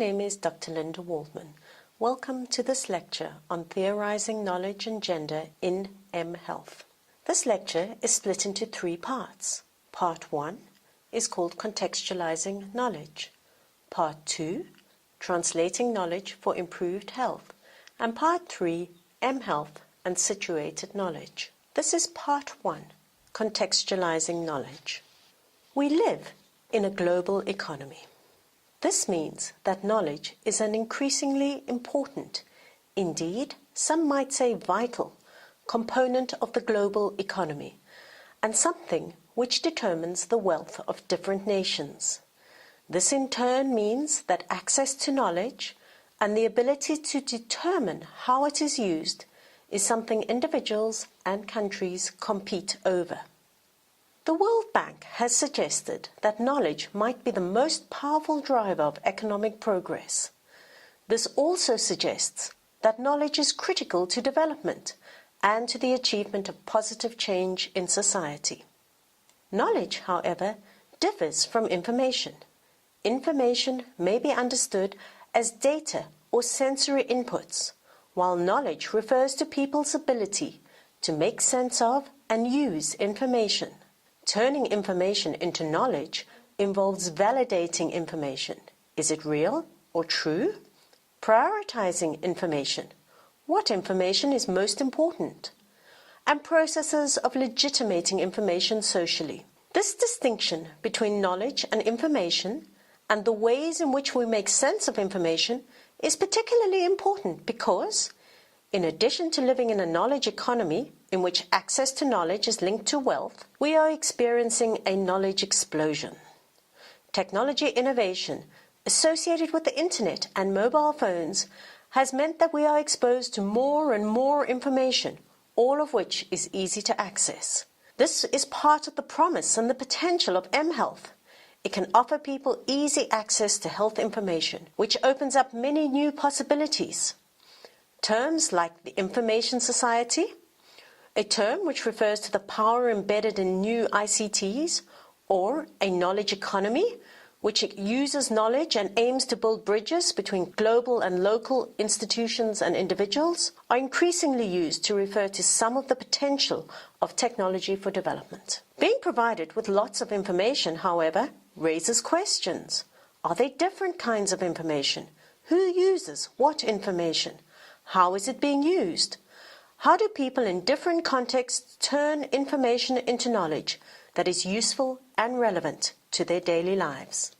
name is Dr. Linda Waldman. Welcome to this lecture on theorizing knowledge and gender in mHealth. This lecture is split into 3 parts. Part 1 is called Contextualizing Knowledge. Part 2, Translating Knowledge for Improved Health. And Part 3, mHealth and Situated Knowledge. This is Part 1, Contextualizing Knowledge. We live in a global economy. This means that knowledge is an increasingly important, indeed, some might say vital, component of the global economy, and something which determines the wealth of different nations. This in turn means that access to knowledge and the ability to determine how it is used is something individuals and countries compete over. The World Bank has suggested that knowledge might be the most powerful driver of economic progress. This also suggests that knowledge is critical to development and to the achievement of positive change in society. Knowledge, however, differs from information. Information may be understood as data or sensory inputs, while knowledge refers to people's ability to make sense of and use information. Turning information into knowledge involves validating information. Is it real or true? Prioritizing information. What information is most important? And processes of legitimating information socially. This distinction between knowledge and information and the ways in which we make sense of information is particularly important because, in addition to living in a knowledge economy in which access to knowledge is linked to wealth, we are experiencing a knowledge explosion. Technology innovation associated with the internet and mobile phones has meant that we are exposed to more and more information, all of which is easy to access. This is part of the promise and the potential of mHealth. It can offer people easy access to health information, which opens up many new possibilities. Terms like the Information Society, a term which refers to the power embedded in new ICTs, or a knowledge economy, which uses knowledge and aims to build bridges between global and local institutions and individuals, are increasingly used to refer to some of the potential of technology for development. Being provided with lots of information, however, raises questions. Are they different kinds of information? Who uses what information? How is it being used? How do people in different contexts turn information into knowledge that is useful and relevant to their daily lives?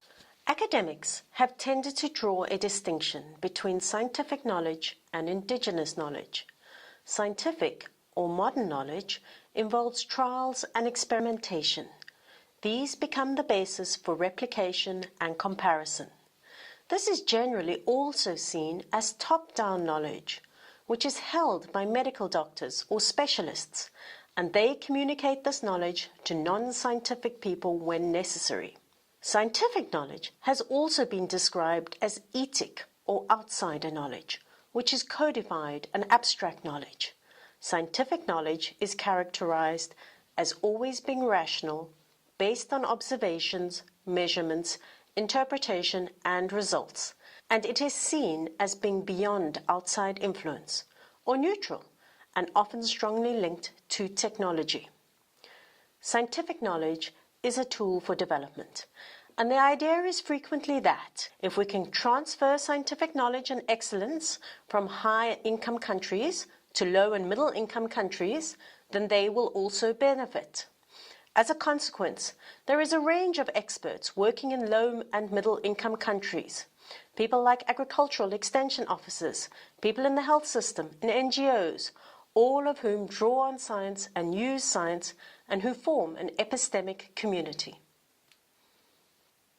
Academics have tended to draw a distinction between scientific knowledge and indigenous knowledge. Scientific or modern knowledge involves trials and experimentation. These become the basis for replication and comparison. This is generally also seen as top-down knowledge, which is held by medical doctors or specialists, and they communicate this knowledge to non-scientific people when necessary. Scientific knowledge has also been described as etic or outsider knowledge, which is codified and abstract knowledge. Scientific knowledge is characterized as always being rational, based on observations, measurements, interpretation, and results, and it is seen as being beyond outside influence, or neutral, and often strongly linked to technology. Scientific knowledge is a tool for development, and the idea is frequently that if we can transfer scientific knowledge and excellence from high-income countries to low- and middle-income countries, then they will also benefit. As a consequence, there is a range of experts working in low- and middle-income countries. People like agricultural extension officers, people in the health system, in NGOs, all of whom draw on science and use science and who form an epistemic community.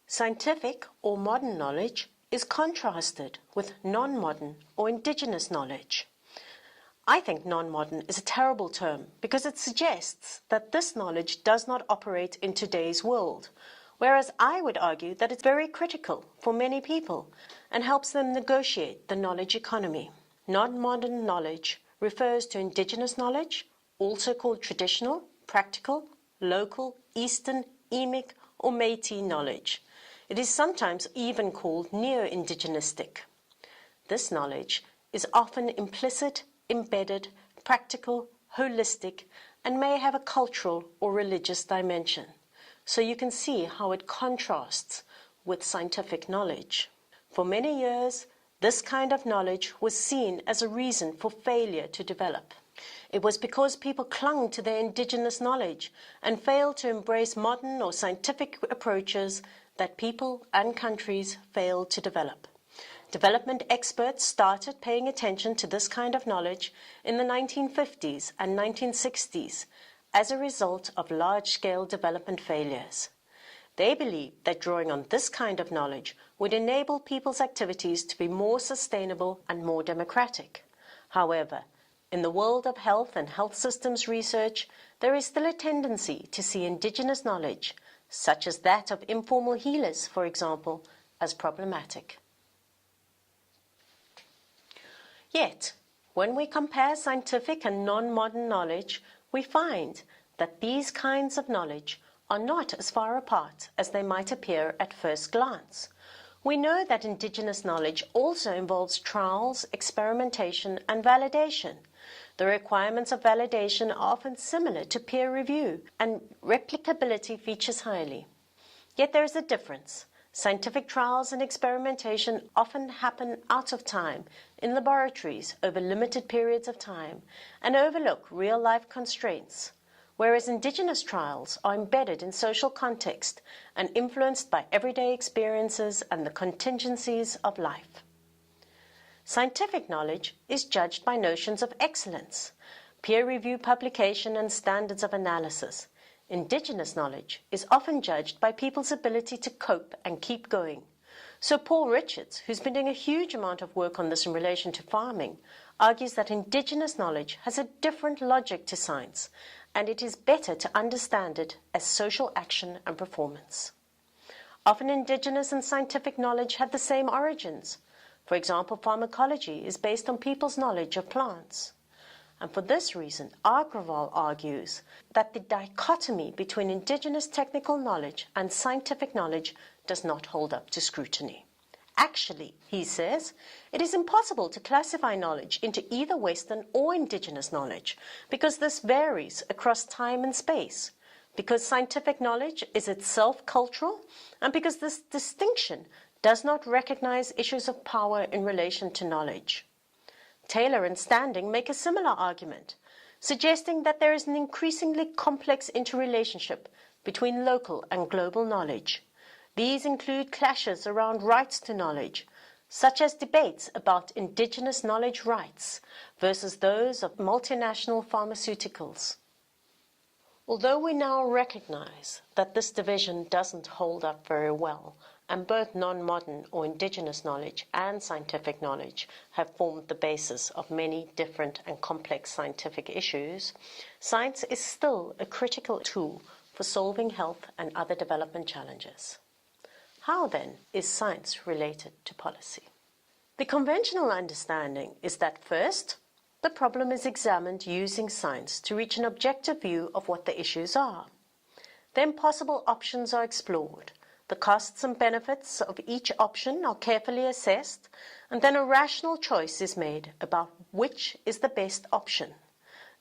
Scientific or modern knowledge is contrasted with non-modern or indigenous knowledge. I think non-modern is a terrible term because it suggests that this knowledge does not operate in today's world, whereas I would argue that it's very critical for many people and helps them negotiate the knowledge economy. Non-modern knowledge refers to indigenous knowledge, also called traditional, practical, local, Eastern, emic, or Métis knowledge. It is sometimes even called neo-indigenistic. This knowledge is often implicit, embedded, practical, holistic, and may have a cultural or religious dimension. So you can see how it contrasts with scientific knowledge. For many years, this kind of knowledge was seen as a reason for failure to develop. It was because people clung to their indigenous knowledge and failed to embrace modern or scientific approaches that people and countries failed to develop. Development experts started paying attention to this kind of knowledge in the 1950s and 1960s as a result of large-scale development failures. They believed that drawing on this kind of knowledge would enable people's activities to be more sustainable and more democratic. However, in the world of health and health systems research, there is still a tendency to see indigenous knowledge, such as that of informal healers, for example, as problematic. Yet, when we compare scientific and non-modern knowledge, we find that these kinds of knowledge are not as far apart as they might appear at first glance. We know that indigenous knowledge also involves trials, experimentation, and validation. The requirements of validation are often similar to peer review, and replicability features highly. Yet there is a difference. Scientific trials and experimentation often happen out of time in laboratories over limited periods of time and overlook real-life constraints, whereas indigenous trials are embedded in social context and influenced by everyday experiences and the contingencies of life. Scientific knowledge is judged by notions of excellence, peer review publication and standards of analysis. Indigenous knowledge is often judged by people's ability to cope and keep going. So Paul Richards, who's been doing a huge amount of work on this in relation to farming, argues that indigenous knowledge has a different logic to science, and it is better to understand it as social action and performance. Often indigenous and scientific knowledge have the same origins. For example, pharmacology is based on people's knowledge of plants. And for this reason, Agrawal argues that the dichotomy between indigenous technical knowledge and scientific knowledge does not hold up to scrutiny. Actually, he says, it is impossible to classify knowledge into either Western or indigenous knowledge because this varies across time and space, because scientific knowledge is itself cultural, and because this distinction does not recognize issues of power in relation to knowledge. Taylor and Standing make a similar argument, suggesting that there is an increasingly complex interrelationship between local and global knowledge. These include clashes around rights to knowledge, such as debates about indigenous knowledge rights versus those of multinational pharmaceuticals. Although we now recognize that this division doesn't hold up very well, and both non-modern or indigenous knowledge and scientific knowledge have formed the basis of many different and complex scientific issues, science is still a critical tool for solving health and other development challenges. How, then, is science related to policy? The conventional understanding is that first, the problem is examined using science to reach an objective view of what the issues are. Then possible options are explored. The costs and benefits of each option are carefully assessed, and then a rational choice is made about which is the best option.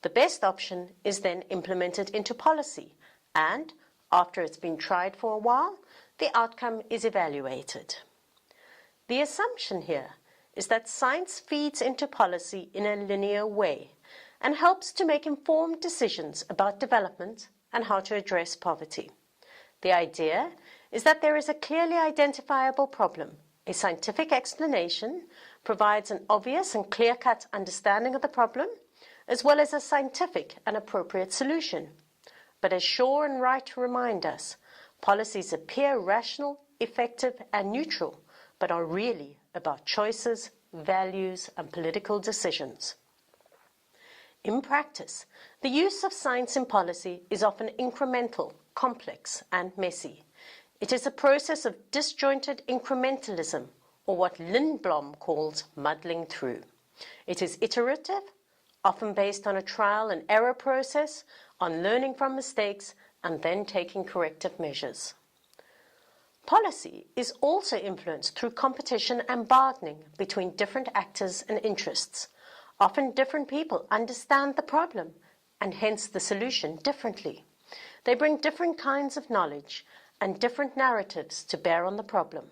The best option is then implemented into policy, and, after it's been tried for a while, the outcome is evaluated. The assumption here is that science feeds into policy in a linear way and helps to make informed decisions about development and how to address poverty. The idea is that there is a clearly identifiable problem. A scientific explanation provides an obvious and clear-cut understanding of the problem, as well as a scientific and appropriate solution. But as Shaw and Wright remind us, policies appear rational, effective, and neutral, but are really about choices, values, and political decisions. In practice, the use of science in policy is often incremental, complex, and messy. It is a process of disjointed incrementalism, or what Lindblom calls muddling through. It is iterative, often based on a trial and error process, on learning from mistakes, and then taking corrective measures. Policy is also influenced through competition and bargaining between different actors and interests. Often different people understand the problem and hence the solution differently. They bring different kinds of knowledge and different narratives to bear on the problem.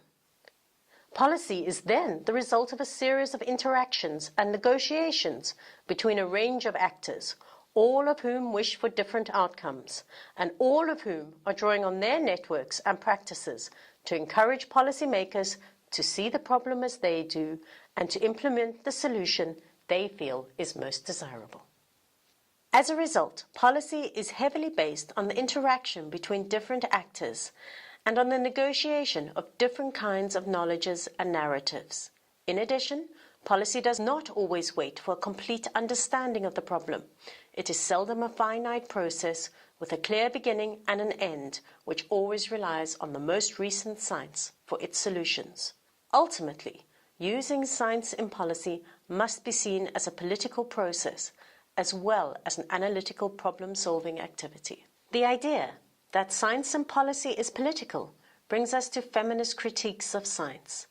Policy is then the result of a series of interactions and negotiations between a range of actors, all of whom wish for different outcomes, and all of whom are drawing on their networks and practices to encourage policymakers to see the problem as they do and to implement the solution they feel is most desirable. As a result, policy is heavily based on the interaction between different actors and on the negotiation of different kinds of knowledges and narratives. In addition, policy does not always wait for a complete understanding of the problem. It is seldom a finite process with a clear beginning and an end, which always relies on the most recent science for its solutions. Ultimately, using science in policy must be seen as a political process as well as an analytical problem-solving activity. The idea that science and policy is political brings us to feminist critiques of science.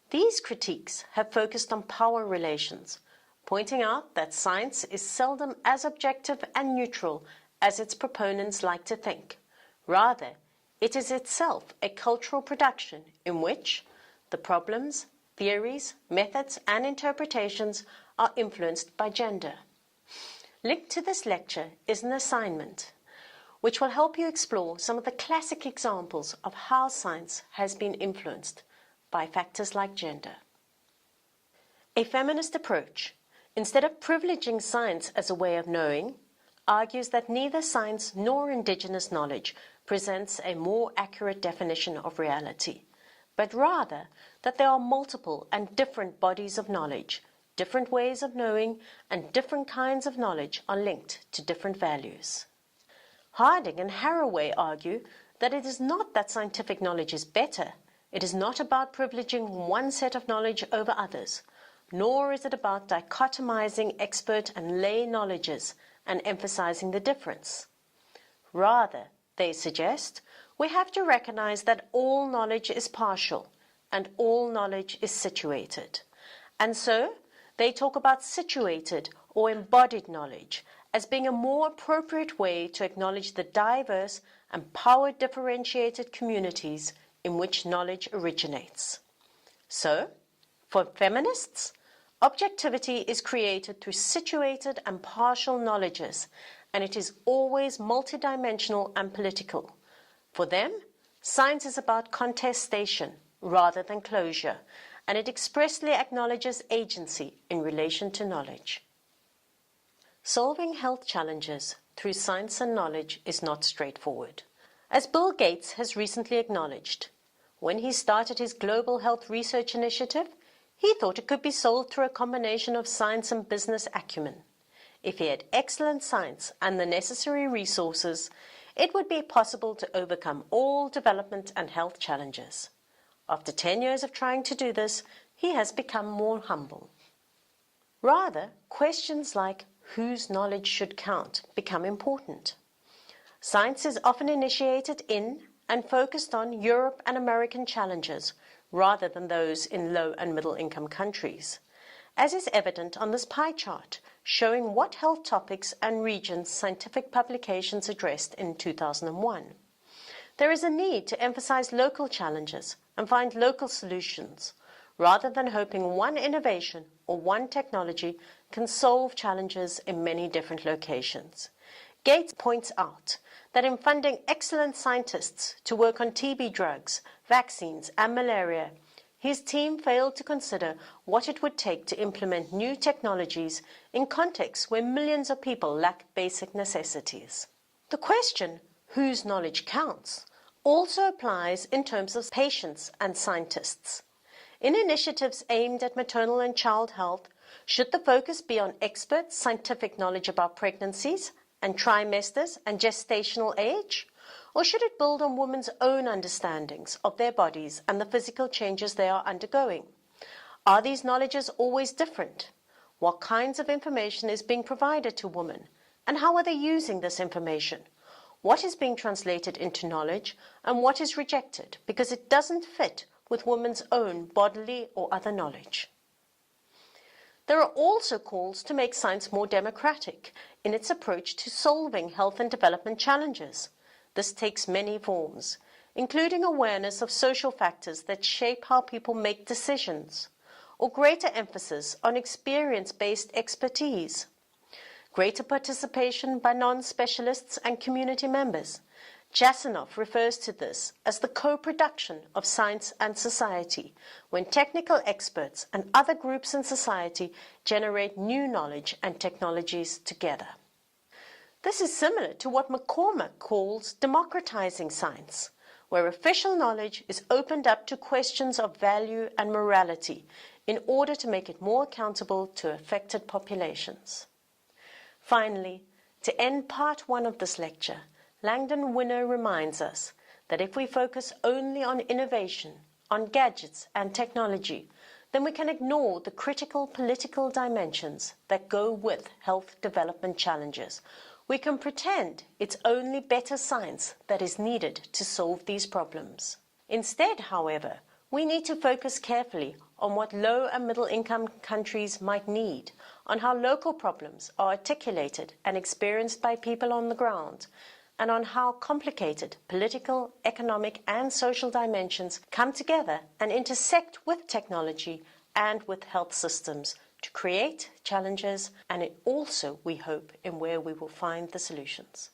These critiques have focused on power relations, pointing out that science is seldom as objective and neutral as its proponents like to think. Rather, it is itself a cultural production in which the problems, theories, methods, and interpretations are influenced by gender. Linked to this lecture is an assignment which will help you explore some of the classic examples of how science has been influenced by factors like gender. A feminist approach, instead of privileging science as a way of knowing, argues that neither science nor indigenous knowledge presents a more accurate definition of reality, but rather that there are multiple and different bodies of knowledge, different ways of knowing, and different kinds of knowledge are linked to different values. Harding and Haraway argue that it is not that scientific knowledge is better. It is not about privileging one set of knowledge over others, nor is it about dichotomizing expert and lay knowledges and emphasizing the difference. Rather, they suggest, we have to recognize that all knowledge is partial and all knowledge is situated. And so, they talk about situated or embodied knowledge as being a more appropriate way to acknowledge the diverse and power-differentiated communities in which knowledge originates. So, for feminists, objectivity is created through situated and partial knowledges, and it is always multidimensional and political. For them, science is about contestation rather than closure, and it expressly acknowledges agency in relation to knowledge. Solving health challenges through science and knowledge is not straightforward. As Bill Gates has recently acknowledged, when he started his global health research initiative, he thought it could be solved through a combination of science and business acumen. If he had excellent science and the necessary resources, it would be possible to overcome all development and health challenges. After 10 years of trying to do this, he has become more humble. Rather, questions like whose knowledge should count become important. Science is often initiated in and focused on Europe and American challenges rather than those in low and middle income countries, as is evident on this pie chart showing what health topics and regions scientific publications addressed in 2001. There is a need to emphasize local challenges and find local solutions, rather than hoping one innovation or one technology can solve challenges in many different locations. Gates points out that in funding excellent scientists to work on TB drugs, vaccines, and malaria, his team failed to consider what it would take to implement new technologies in contexts where millions of people lack basic necessities. The question, whose knowledge counts, also applies in terms of patients and scientists. In initiatives aimed at maternal and child health, should the focus be on expert scientific knowledge about pregnancies and trimesters and gestational age? Or should it build on women's own understandings of their bodies and the physical changes they are undergoing? Are these knowledges always different? What kinds of information is being provided to women? And how are they using this information? what is being translated into knowledge and what is rejected because it doesn't fit with women's own bodily or other knowledge. There are also calls to make science more democratic in its approach to solving health and development challenges. This takes many forms, including awareness of social factors that shape how people make decisions, or greater emphasis on experience-based expertise, greater participation by non-specialists and community members. Jasanoff refers to this as the co-production of science and society, when technical experts and other groups in society generate new knowledge and technologies together. This is similar to what McCormack calls democratizing science, where official knowledge is opened up to questions of value and morality in order to make it more accountable to affected populations. Finally, to end part 1 of this lecture, Langdon Winner reminds us that if we focus only on innovation, on gadgets and technology, then we can ignore the critical political dimensions that go with health development challenges. We can pretend it's only better science that is needed to solve these problems. Instead, however, we need to focus carefully on what low and middle income countries might need, on how local problems are articulated and experienced by people on the ground, and on how complicated political, economic and social dimensions come together and intersect with technology and with health systems to create challenges, and also, we hope, in where we will find the solutions.